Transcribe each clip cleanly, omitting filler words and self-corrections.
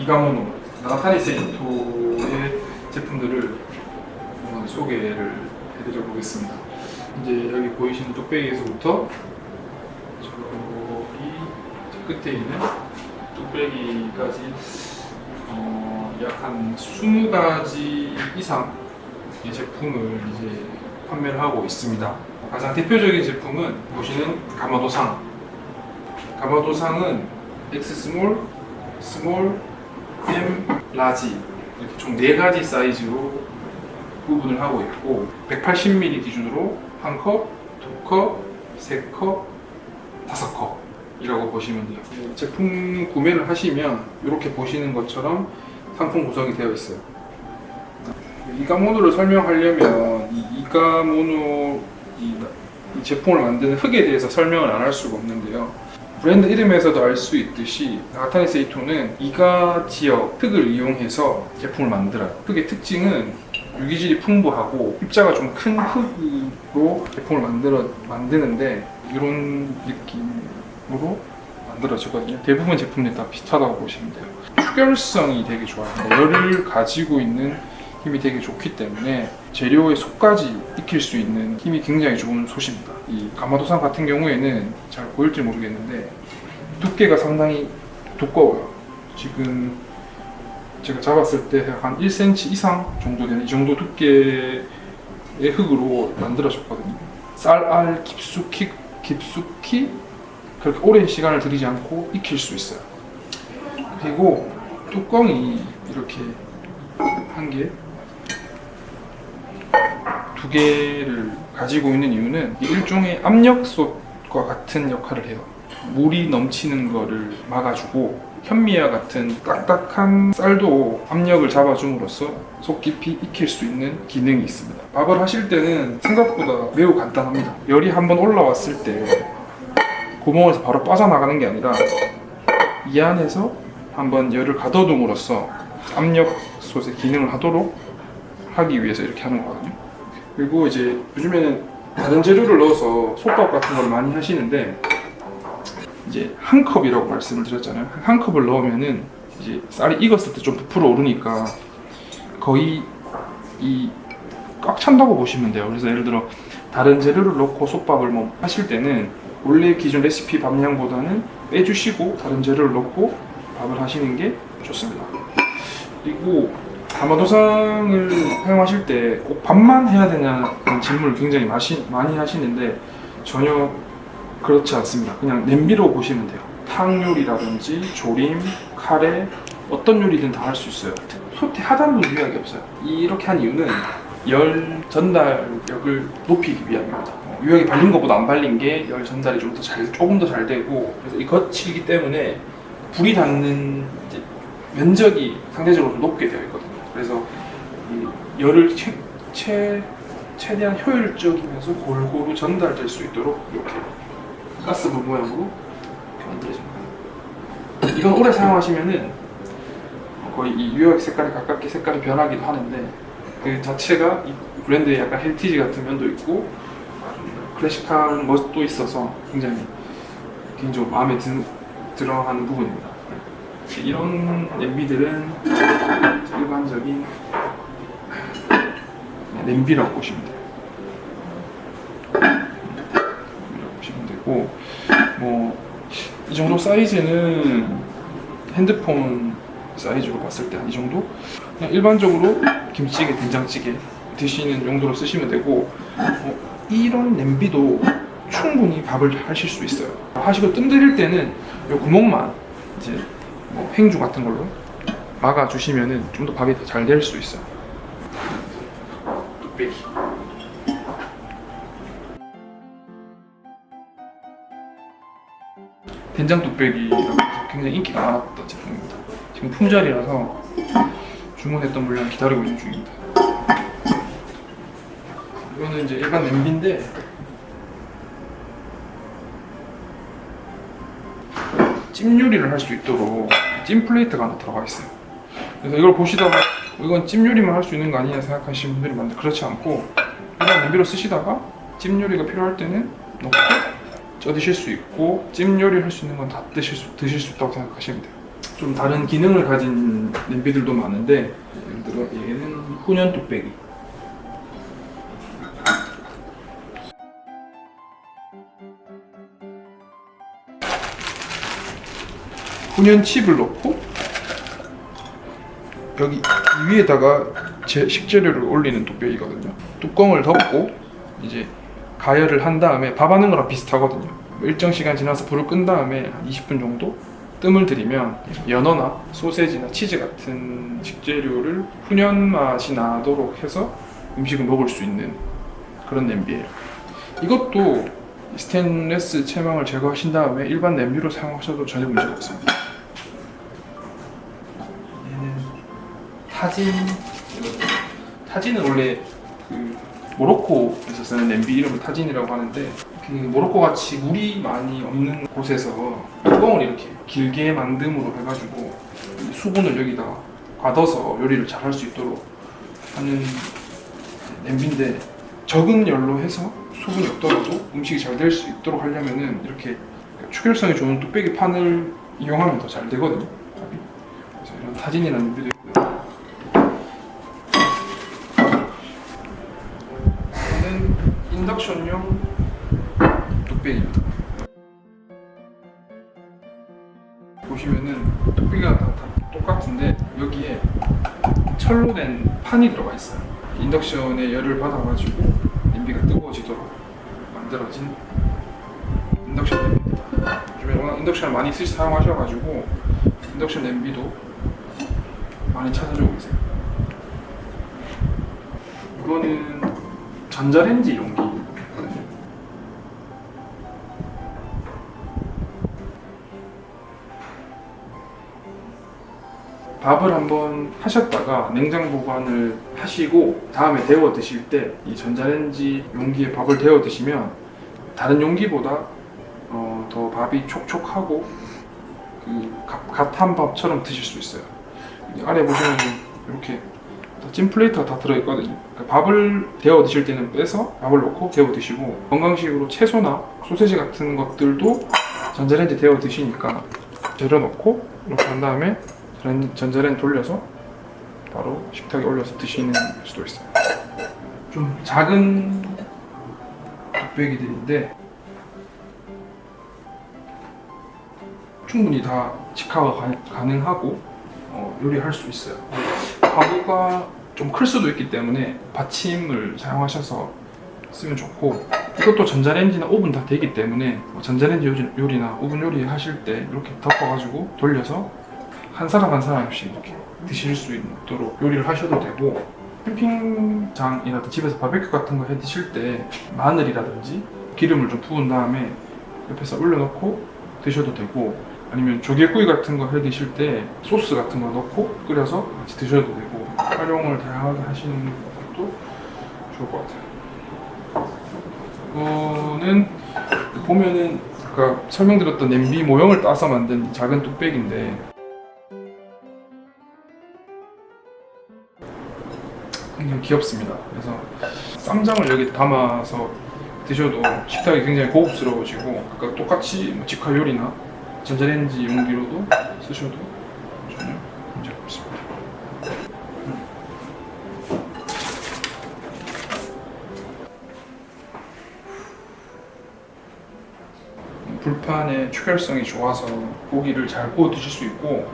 이가모노, 나가타니 세이토의 제품들을 한번 소개를 해드려 보겠습니다. 이제 여기 보이시는 뚝배기에서부터 저기 저 끝에 있는 뚝배기까지 약 한 20가지 이상의 제품을 이제 판매를 하고 있습니다. 가장 대표적인 제품은 보시는 가마도상. 가마도상은 X 스몰, 스몰, M, 라지 이렇게 총 4가지 사이즈로 구분을 하고 있고 180ml 기준으로 1컵, 2컵, 3컵, 5컵 이라고 보시면 돼요. 제품 구매를 하시면 이렇게 보시는 것처럼 상품 구성이 되어 있어요. 이가모노를 설명하려면 이가모노 이 제품을 만드는 흙에 대해서 설명을 안 할 수가 없는데요. 브랜드 이름에서도 알 수 있듯이 나가타니 세이토는 이가 지역 흙을 이용해서 제품을 만들어요. 흙의 특징은 유기질이 풍부하고 입자가 좀 큰 흙으로 제품을 만드는데 이런 느낌으로 만들어지거든요. 대부분 제품들이 다 비슷하다고 보시면 돼요. 축열성이 되게 좋아요. 열을 가지고 있는 힘이 되게 좋기 때문에 재료의 속까지 익힐 수 있는 힘이 굉장히 좋은 솥입니다. 이 가마도상 같은 경우에는 잘 보일지 모르겠는데 두께가 상당히 두꺼워요. 지금 제가 잡았을 때 한 1cm 이상 정도 되는 이 정도 두께의 흙으로 만들어졌거든요. 쌀알 깊숙이 그렇게 오랜 시간을 들이지 않고 익힐 수 있어요. 그리고 뚜껑이 이렇게 한 개, 2개를 가지고 있는 이유는 일종의 압력솥과 같은 역할을 해요. 물이 넘치는 거를 막아주고 현미와 같은 딱딱한 쌀도 압력을 잡아줌으로써 속 깊이 익힐 수 있는 기능이 있습니다. 밥을 하실 때는 생각보다 매우 간단합니다. 열이 한번 올라왔을 때 구멍에서 바로 빠져나가는 게 아니라 이 안에서 한번 열을 가둬둠으로써 압력솥의 기능을 하기 위해서 이렇게 하는 거거든요. 그리고 이제 요즘에는 다른 재료를 넣어서 솥밥 같은 걸 많이 하시는데 이제 한 컵이라고 말씀을 드렸잖아요. 한 컵을 넣으면은 이제 쌀이 익었을 때 좀 부풀어 오르니까 거의 꽉 찬다고 보시면 돼요. 그래서 예를 들어 다른 재료를 넣고 솥밥을 뭐 하실 때는 원래 기존 레시피 밥량보다는 빼주시고 다른 재료를 넣고 밥을 하시는 게 좋습니다. 그리고 가마도상을 사용하실 때 꼭 밥만 해야 되냐는 질문을 굉장히 많이 하시는데 전혀 그렇지 않습니다. 그냥 냄비로 보시면 돼요. 탕 요리라든지 조림, 카레 어떤 요리든 다 할 수 있어요. 솥의 하단부 유약이 없어요. 이렇게 한 이유는 열 전달력을 높이기 위함입니다. 유약이 발린 것보다 안 발린 게 열 전달이 조금 더 잘 되고 그래서 이 거치기 때문에 불이 닿는 면적이 상대적으로 높게 되어 있거든요. 그래서 이 열을 최대한 효율적이면서 골고루 전달될 수 있도록 이렇게 가스불 모양으로 만들어집니다. 이건 오래 사용하시면은 거의 이 유약 색깔이 가깝게 색깔이 변하기도 하는데 그 자체가 이 브랜드의 약간 헬티지 같은 면도 있고 클래식한 멋도 있어서 굉장히 개인적으로 마음에 들어하는 부분입니다. 이런 냄비들은 일반적인 냄비라고 보시면 돼요. 보시면 되고 뭐 이 정도 사이즈는 핸드폰 사이즈로 봤을 때 한 이 정도? 그냥 일반적으로 김치찌개, 된장찌개 드시는 용도로 쓰시면 되고 이런 냄비도 충분히 밥을 하실 수 있어요. 하시고 뜸 들일 때는 이 구멍만 이제 뭐 행주 같은 걸로 막아주시면은 좀 더 밥이 더 잘 될 수 있어요. 뚝배기. 된장 뚝배기라고 굉장히 인기가 많았던 제품입니다. 지금 품절이라서 주문했던 물량 기다리고 있는 중입니다. 이거는 이제 일반 냄비인데 찜 요리를 할 수 있도록 찜 플레이트가 하나 들어가 있어요. 그래서 이걸 보시다가 이건 찜 요리만 할 수 있는 거 아니냐 생각하시는 분들이 많은데 그렇지 않고 일반 냄비로 쓰시다가 찜 요리가 필요할 때는 넣고 쪄 드실 수 있고 찜 요리 할 수 있는 건 다 드실 수 있다고 생각하시면 돼요. 좀 다른 기능을 가진 냄비들도 많은데, 예를 들어 얘는 훈연 뚝배기. 훈연 칩을 넣고 여기 이 위에다가 제 식재료를 올리는 뚝배기거든요. 뚜껑을 덮고 이제 가열을 한 다음에 밥 하는 거랑 비슷하거든요. 일정 시간 지나서 불을 끈 다음에 한 20분 정도 뜸을 들이면 연어나 소세지나 치즈 같은 식재료를 훈연 맛이 나도록 해서 음식을 먹을 수 있는 그런 냄비예요. 이것도 스테인리스 체망을 제거하신 다음에 일반 냄비로 사용하셔도 전혀 문제가 없습니다. 얘는 타진은 원래 그 모로코에서 쓰는 냄비 이름을 타진이라고 하는데, 그 모로코 같이 물이 많이 없는 곳에서 뚜껑을 이렇게 길게 만듦으로 해가지고 수분을 여기다 가둬서 요리를 잘 할 수 있도록 하는 냄비인데, 적은 열로 해서 수분이 없더라도 음식이 잘 될 수 있도록 하려면은 이렇게 추결성이 좋은 뚝배기 판을 이용하면 더 잘 되거든요. 그래서 이런 타진이라는 냄비도 있고요. 이거는 인덕션용 뚝배기입니다. 보시면은 뚝배기가 다 똑같은데 여기에 철로 된 판이 들어가 있어요. 인덕션에 열을 받아가지고 냄비가 뜨거워지도록 만들어진 인덕션 냄비입니다. 요즘에 워낙 인덕션을 많이 사용하셔가지고 인덕션 냄비도 많이 찾아주고 계세요. 이거는 전자레인지 용기. 밥을 한번 하셨다가 냉장 보관을 하시고 다음에 데워 드실 때 이 전자레인지 용기에 밥을 데워 드시면 다른 용기보다 더 밥이 촉촉하고 갓 한 밥처럼 드실 수 있어요. 아래 보시면 이렇게 찜 플레이트가 다 들어있거든요. 그러니까 밥을 데워 드실 때는 빼서 밥을 넣고 데워 드시고, 건강식으로 채소나 소세지 같은 것들도 전자레인지 데워 드시니까 절여 넣고 이렇게 한 다음에 전자레인지 돌려서 바로 식탁에 올려서 드시는 수도 있어요. 좀 작은 뚝배기들인데 충분히 다 직화가 가능하고 요리할 수 있어요. 가구가 좀 클 수도 있기 때문에 받침을 사용하셔서 쓰면 좋고, 이것도 전자레인지나 오븐 다 되기 때문에 전자레인지 요리나 오븐 요리 하실 때 이렇게 덮어가지고 돌려서 한 사람 한 사람씩 이렇게 드실 수 있도록 요리를 하셔도 되고, 캠핑장이나 집에서 바베큐 같은 거 해 드실 때 마늘이라든지 기름을 좀 부은 다음에 옆에서 올려놓고 드셔도 되고, 아니면 조개구이 같은 거 해 드실 때 소스 같은 거 넣고 끓여서 같이 드셔도 되고, 활용을 다양하게 하시는 것도 좋을 것 같아요. 이거는 보면은 아까 설명드렸던 냄비 모형을 따서 만든 작은 뚝배기인데 굉장히 귀엽습니다. 그래서 쌈장을 여기 담아서 드셔도 식탁이 굉장히 고급스러워지고, 아까 똑같이 직화 요리나 전자레인지 용기로도 쓰셔도 전혀 문제가 없습니다. 불판의 추결성이 좋아서 고기를 잘 구워 드실 수 있고,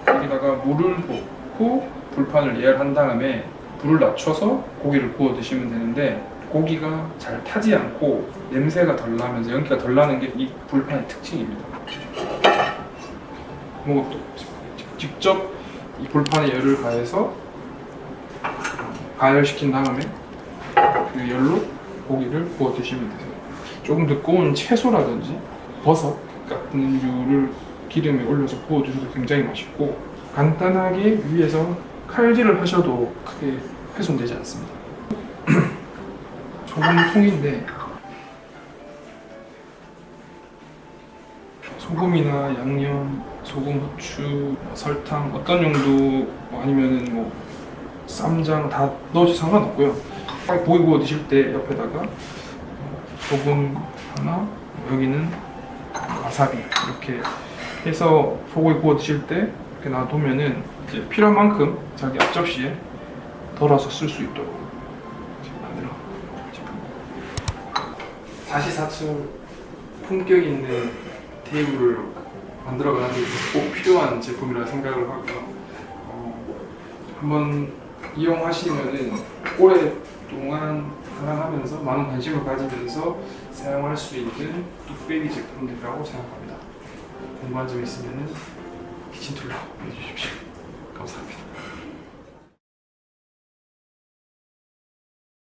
여기다가 물을 붓고 불판을 예열한 다음에 불을 낮춰서 고기를 구워 드시면 되는데, 고기가 잘 타지 않고 냄새가 덜 나면서 연기가 덜 나는 게 이 불판의 특징입니다. 뭐 직접 이 불판에 열을 가해서 가열시킨 다음에 그 열로 고기를 구워 드시면 되세요. 조금 두꺼운 채소라든지 버섯 같은 류를 기름에 올려서 구워 드셔도 굉장히 맛있고, 간단하게 위에서 칼질을 하셔도 크게 훼손되지 않습니다. 소금통인데 소금이나 양념, 소금, 후추, 설탕 어떤 용도 아니면은 뭐 쌈장 다 넣어도 상관없고요. 고기 구워 드실 때 옆에다가 소금 하나, 여기는 와사비 이렇게 해서 소고기 구워 드실 때 이렇게 놔두면은 이제 필요한 만큼 자기 앞접시에 덜어서 쓸 수 있도록 이렇게 만들어 사시사철 품격 있는 테이블을 만들어가는 데 꼭 필요한 제품이라 생각을 하고요. 한번 이용하시면은 오랫동안 사랑하면서 많은 관심을 가지면서 사용할 수 있는 뚝배기 제품들이라고 생각합니다. 궁금한 점 있으면 키친툴로 해주십시오. 감사합니다.